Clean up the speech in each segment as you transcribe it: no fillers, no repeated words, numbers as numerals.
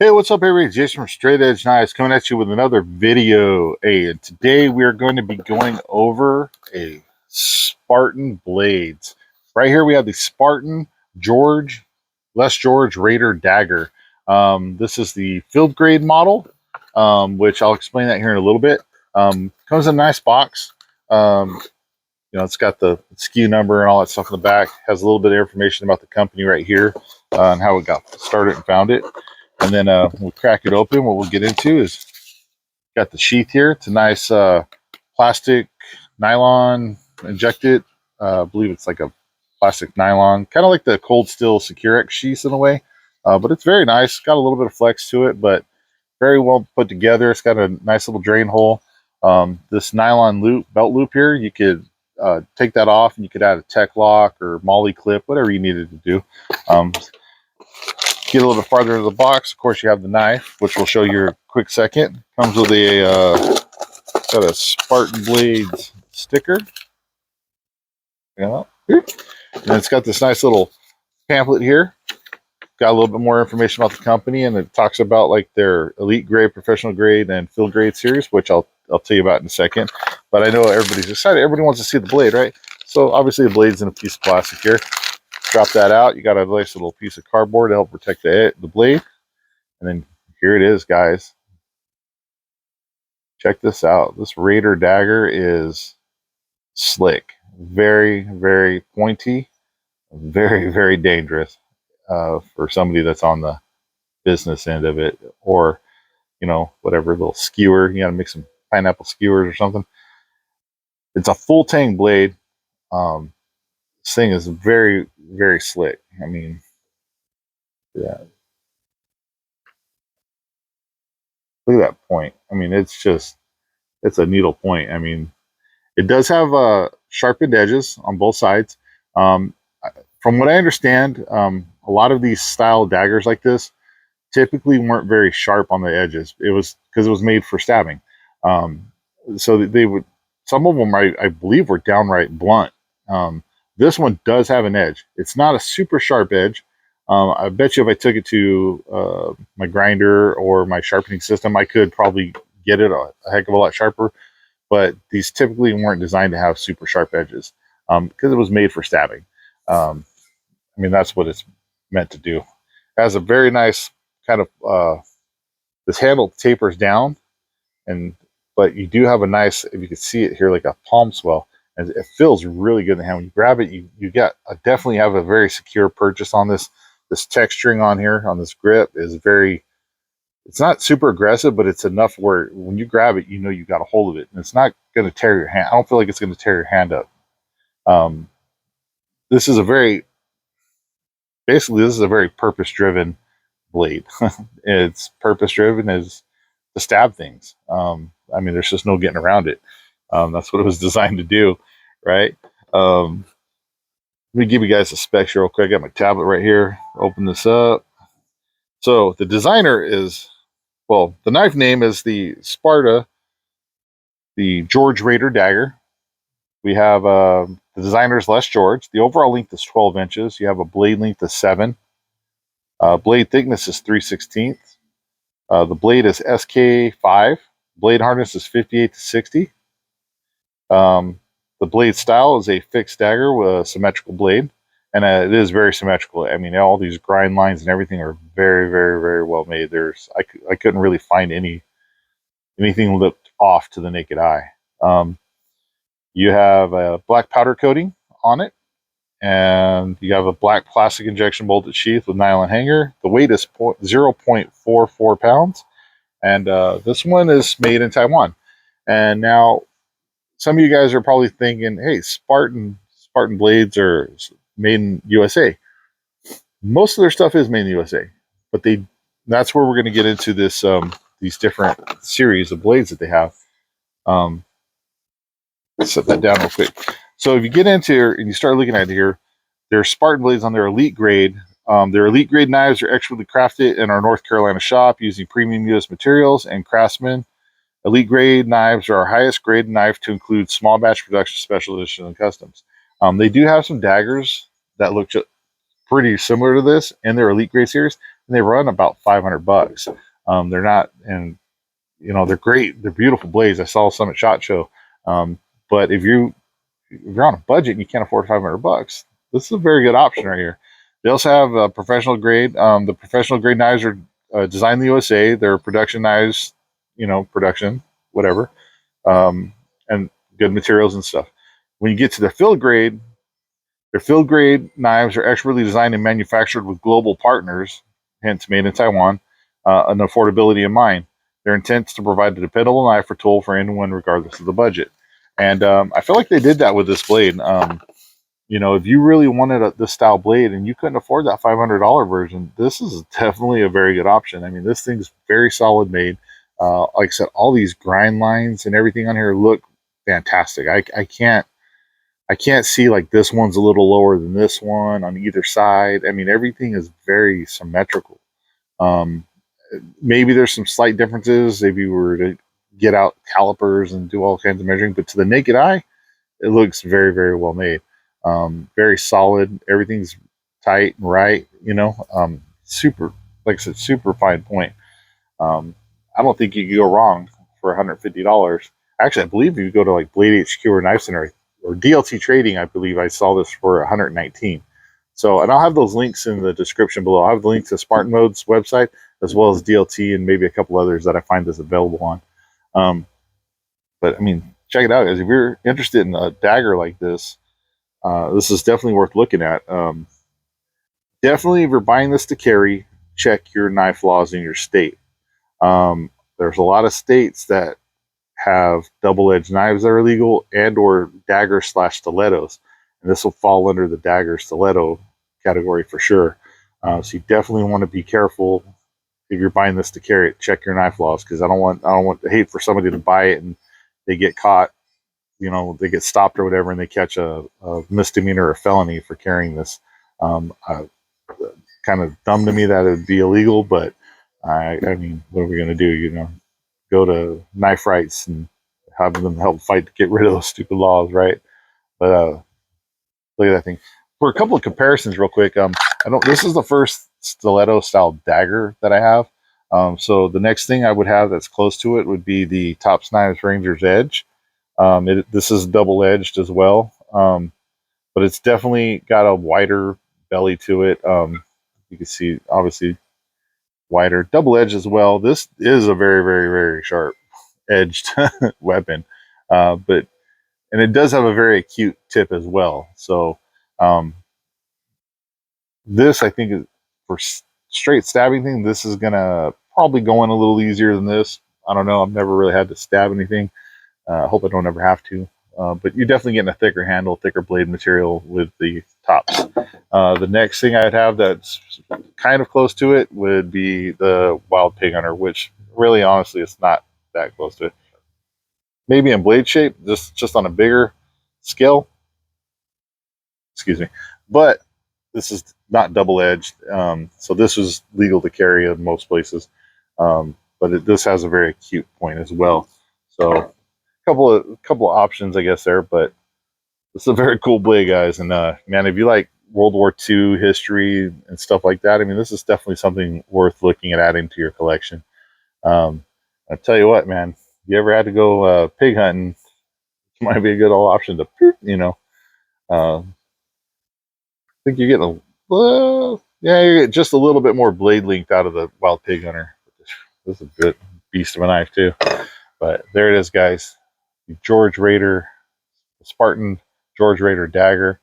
Hey, what's up, everybody? Jason from Straight Edge Knives coming at you with another video. Hey, and today we are going to be going over a Spartan blades. Right here we have the Spartan Les George Raider Dagger. This is the field grade model, which I'll explain that here in a little bit. Comes in a nice box. It's got the SKU number and all that stuff in the back. Has a little bit of information about the company right here and how it got started and found it. And then we'll crack it open. What we'll get into is got the sheath here. It's a nice plastic nylon injected. I believe it's like a plastic nylon, kind of like the Cold Steel Securex sheaths in a way. But it's very nice. Got a little bit of flex to it, but very well put together. It's got a nice little drain hole. This nylon belt loop here, you could take that off and you could add a tech lock or molly clip, whatever you needed to do. Get a little bit farther into the box. Of course, you have the knife, which we'll show you in a quick second. Comes with got a Spartan Blades sticker. Yeah. And it's got this nice little pamphlet here. Got a little bit more information about the company, and it talks about like their elite grade, professional grade, and field grade series, which I'll tell you about in a second. But I know everybody's excited. Everybody wants to see the blade, right? So obviously the blade's in a piece of plastic here. Drop that out. You got a nice little piece of cardboard to help protect the blade. And then here it is, guys. Check this out. This Raider Dagger is slick. Very, very pointy. Very, very dangerous for somebody that's on the business end of it. Or, whatever, little skewer. You got to make some pineapple skewers or something. It's a full tang blade. This thing is very, very slick. I mean, yeah. Look at that point. I mean, it's a needle point. I mean, it does have sharpened edges on both sides. From what I understand, a lot of these style daggers like this typically weren't very sharp on the edges. It was because it was made for stabbing. So they would, some of them I believe were downright blunt. This one does have an edge. It's not a super sharp edge. I bet you if I took it to my grinder or my sharpening system, I could probably get it a heck of a lot sharper. But these typically weren't designed to have super sharp edges because it was made for stabbing. I mean, that's what it's meant to do. It has a very nice kind of, this handle tapers down, but you do have a nice, if you can see it here, like a palm swell. And it feels really good in the hand. When you grab it, you definitely have a very secure purchase on this. This texturing on here, on this grip, is it's not super aggressive, but it's enough where when you grab it, you know you got a hold of it. And it's not going to tear your hand. I don't feel like it's going to tear your hand up. This is a very purpose-driven blade. It's purpose-driven is to stab things. I mean, there's just no getting around it. That's what it was designed to do, right? Let me give you guys the specs real quick. I got my tablet right here. Open this up. So the designer is, well, the knife name is the Sparta, the George Raider Dagger. We have the designer's Les George. The overall length is 12 inches. You have a blade length of 7. Blade thickness is 3/16. The blade is SK5. Blade hardness is 58 to 60. The blade style is a fixed dagger with a symmetrical blade, and it is very symmetrical. I mean, all these grind lines and everything are very, very, very well made. I couldn't really find anything looked off to the naked eye. You have a black powder coating on it, and you have a black plastic injection molded sheath with nylon hanger. The weight is 0.44 pounds, and this one is made in Taiwan. And now, some of you guys are probably thinking, hey, Spartan blades are made in USA. Most of their stuff is made in the USA, but that's where we're going to get into this these different series of blades that they have. Let's set that down real quick. So if you get into here and you start looking at it here, there are Spartan blades on their elite grade. Their elite grade knives are expertly crafted in our North Carolina shop using premium U.S. materials and craftsmen. Elite grade knives are our highest grade knife to include small batch production, special edition, and customs. They do have some daggers that look pretty similar to this in their elite grade series. and they run about $500. They're not, and you know, they're great. They're beautiful blades. I saw some at SHOT Show. But if you're on a budget and you can't afford $500, this is a very good option right here. They also have professional grade. The professional grade knives are designed in the USA. They're production knives, you know, production, whatever, and good materials and stuff. When you get to their field grade knives are expertly designed and manufactured with global partners, hence made in Taiwan, and affordability in mind. Their intent is to provide a dependable knife or tool for anyone, regardless of the budget. And I feel like they did that with this blade. You know, if you really wanted this style blade and you couldn't afford that $500 version, this is definitely a very good option. I mean, this thing's very solid made. Like I said, all these grind lines and everything on here look fantastic. I can't see like this one's a little lower than this one on either side. I mean, everything is very symmetrical. Um, Maybe there's some slight differences if you were to get out calipers and do all kinds of measuring, but to the naked eye, it looks very, very well made. Very solid. Everything's tight and right. You know, super, like I said, super fine point. I don't think you could go wrong for $150. Actually, I believe if you go to like Blade HQ or Knife Center or DLT Trading, I believe I saw this for 119. So, and I'll have those links in the description below. I'll have the link to Spartan Mode's website as well as DLT and maybe a couple others that I find this available on. But I mean, check it out, guys. If you're interested in a dagger like this is definitely worth looking at. Definitely, if you're buying this to carry, check your knife laws in your state. There's a lot of states that have double-edged knives that are illegal and or dagger slash stilettos, and this will fall under the dagger stiletto category for sure. So you definitely want to be careful if you're buying this to carry it. Check your knife laws, because I don't want to hate for somebody to buy it and they get caught, you know, they get stopped or whatever, and they catch a misdemeanor or a felony for carrying this. Kind of dumb to me that it would be illegal, but I mean, what are we going to do? You know, go to knife rights and have them help fight to get rid of those stupid laws, right? But look at that thing. For a couple of comparisons, real quick. I don't. This is the first stiletto style dagger that I have. So the next thing I would have that's close to it would be the Tops Knives Ranger's Edge. This is double edged as well, but it's definitely got a wider belly to it. You can see, obviously, wider, double edged as well. This is a very, very, very sharp edged weapon, but and it does have a very acute tip as well. So this, I think, is for straight stabbing thing. This is gonna probably go in a little easier than this. I don't know. I've never really had to stab anything. I hope I don't ever have to. But you're definitely getting a thicker handle, thicker blade material with the tops. The next thing I'd have that's kind of close to it would be the Wild Pig Hunter, which really, honestly, it's not that close to it. Maybe in blade shape, just on a bigger scale. Excuse me. But this is not double-edged, so this is legal to carry in most places. But this has a very acute point as well. So couple of options, I guess, there, but it's a very cool blade, guys. And man, if you like World War II history and stuff like that, I mean, this is definitely something worth looking at adding to your collection. I tell you what, man, if you ever had to go pig hunting, it might be a good old option to, you know. I think you're getting yeah, you get just a little bit more blade length out of the Wild Pig Hunter. This is a good beast of a knife too. But there it is, guys. George Raider, Spartan George Raider dagger.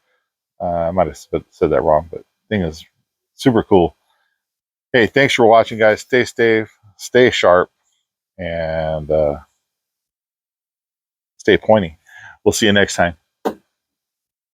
I might have said that wrong, but thing is super cool. Hey, thanks for watching, guys. Stay safe, stay sharp, and stay pointy. We'll see you next time.